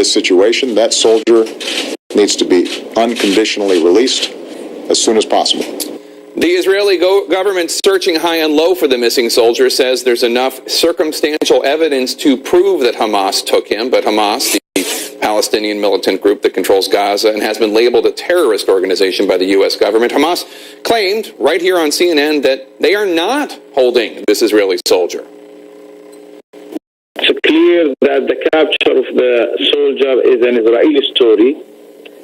this situation. That soldier needs to be unconditionally released as soon as possible. The Israeli government, searching high and low for the missing soldier, says there's enough circumstantial evidence to prove that Hamas took him, but Hamas, the Palestinian militant group that controls Gaza and has been labeled a terrorist organization by the U.S. government, Hamas claimed right here on CNN that they are not holding this Israeli soldier. It's clear that the capture of the soldier is an Israeli story.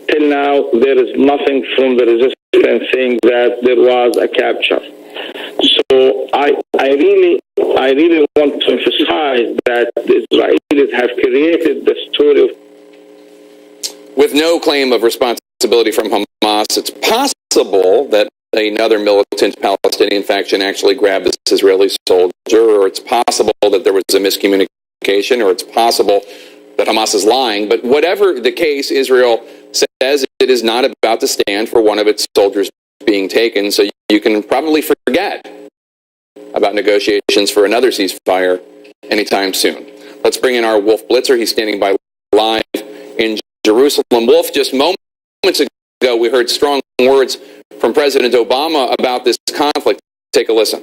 Till now, there is nothing from the resistance saying that there was a capture. So I really want to emphasize that the Israelis have created the story of... With no claim of responsibility from Hamas, it's possible that another militant Palestinian faction actually grabbed this Israeli soldier, or it's possible that there was a miscommunication, or it's possible that Hamas is lying. But whatever the case, Israel says it is not about to stand for one of its soldiers being taken, so you can probably forget about negotiations for another ceasefire anytime soon. Let's bring in our Wolf Blitzer. He's standing by live in Jerusalem. Wolf, just moments ago, we heard strong words from President Obama about this conflict. Take a listen.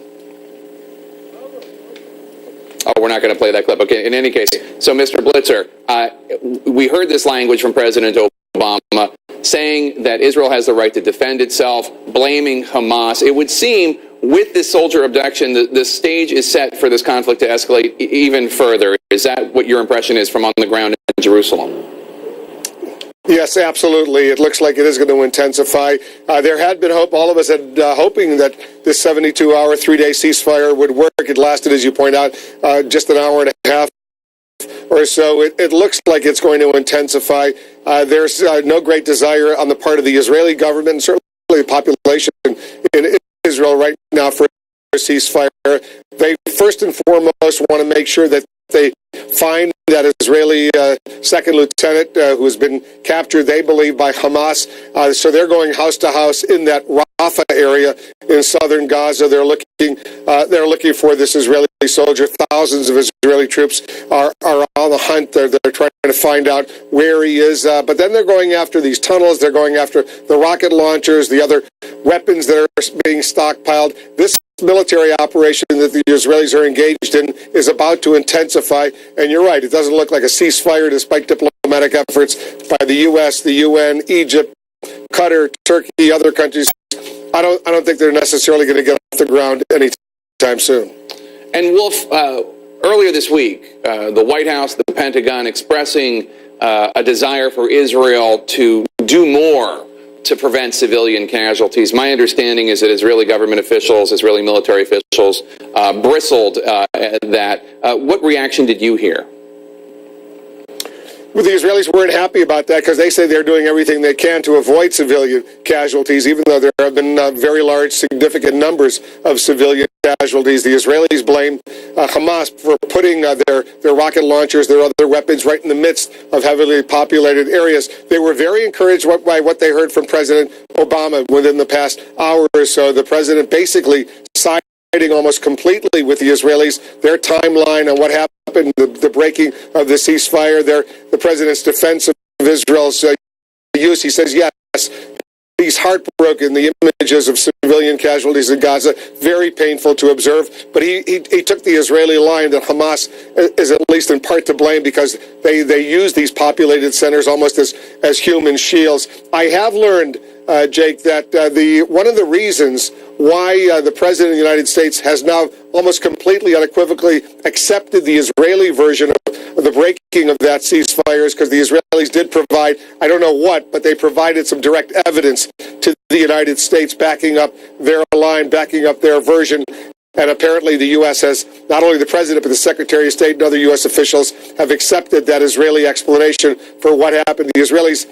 Oh, we're not going to play that clip. Okay, in any case, so Mr. Blitzer, we heard this language from President Obama saying that Israel has the right to defend itself, blaming Hamas. It would seem with this soldier abduction, the stage is set for this conflict to escalate even further. Is that what your impression is from on the ground in Jerusalem? Yes, absolutely. It looks like it is going to intensify. There had been hope, all of us had hoping that this 72-hour, 3-day ceasefire would work. It lasted, as you point out, just an hour and a half or so. It looks like it's going to intensify. There's no great desire on the part of the Israeli government, and certainly the population in Israel right now for a ceasefire. They first and foremost want to make sure that they find that Israeli second lieutenant who has been captured, they believe, by Hamas. So they're going house to house in that RAFAH area in southern Gaza. They're looking for this Israeli soldier. Thousands of Israeli troops are on the hunt. They're trying to find out where he is. But then they're going after these tunnels. They're going after the rocket launchers, the other weapons that are being stockpiled. This military operation that the Israelis are engaged in is about to intensify, and you're right, it doesn't look like a ceasefire despite diplomatic efforts by the U.S., the UN, Egypt, Qatar, Turkey, other countries. I don't think they're necessarily going to get off the ground anytime soon. And Wolf, earlier this week, the White House, the Pentagon expressing a desire for Israel to do more to prevent civilian casualties. My understanding is that Israeli government officials, Israeli military officials, bristled at that. What reaction did you hear? Well, the Israelis weren't happy about that because they say they're doing everything they can to avoid civilian casualties, even though there have been very large, significant numbers of civilian casualties. The Israelis blame Hamas for putting their rocket launchers, their other weapons, right in the midst of heavily populated areas. They were very encouraged by what they heard from President Obama within the past hour or so. The president basically siding almost completely with the Israelis, their timeline on what happened, the breaking of the ceasefire, the president's defense of Israel's use. He says, yes, he's heartbroken, the images of civilian casualties in Gaza, very painful to observe. But he took the Israeli line that Hamas is at least in part to blame because they use these populated centers almost as human shields. I have learned, Jake, that one of the reasons why the President of the United States has now almost completely unequivocally accepted the Israeli version of the breaking of that ceasefire is because the Israelis did provide, I don't know what, but they provided some direct evidence to the United States backing up their line, backing up their version. And apparently the U.S. has, not only the President, but the Secretary of State and other U.S. officials have accepted that Israeli explanation for what happened. The Israelis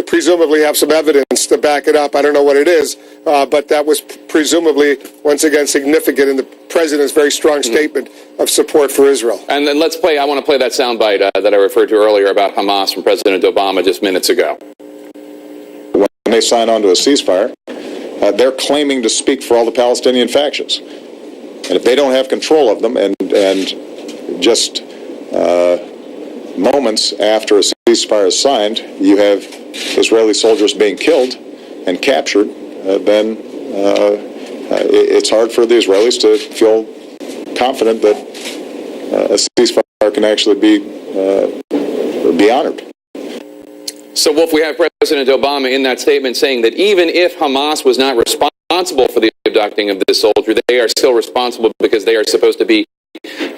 presumably have some evidence to back it up. I don't know what it is, but that was presumably, once again, significant in the President's very strong statement of support for Israel. And then I want to play that soundbite that I referred to earlier about Hamas from President Obama just minutes ago. When they sign on to a ceasefire, they're claiming to speak for all the Palestinian factions. And if they don't have control of them and just moments after a ceasefire is signed, you have Israeli soldiers being killed and captured, then it's hard for the Israelis to feel confident that a ceasefire can actually be honored. So, Wolf, we have President Obama in that statement saying that even if Hamas was not responsible for the abducting of this soldier, they are still responsible because they are supposed to be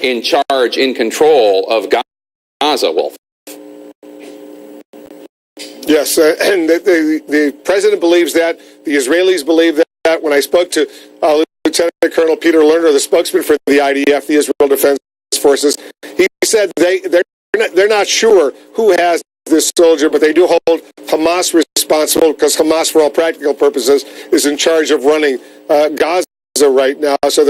in charge, in control of Gaza, Wolf. Yes, and the president believes that. The Israelis believe that. When I spoke to Lieutenant Colonel Peter Lerner, the spokesman for the IDF, the Israel Defense Forces, he said they're not sure who has this soldier, but they do hold Hamas responsible because Hamas, for all practical purposes, is in charge of running Gaza right now. So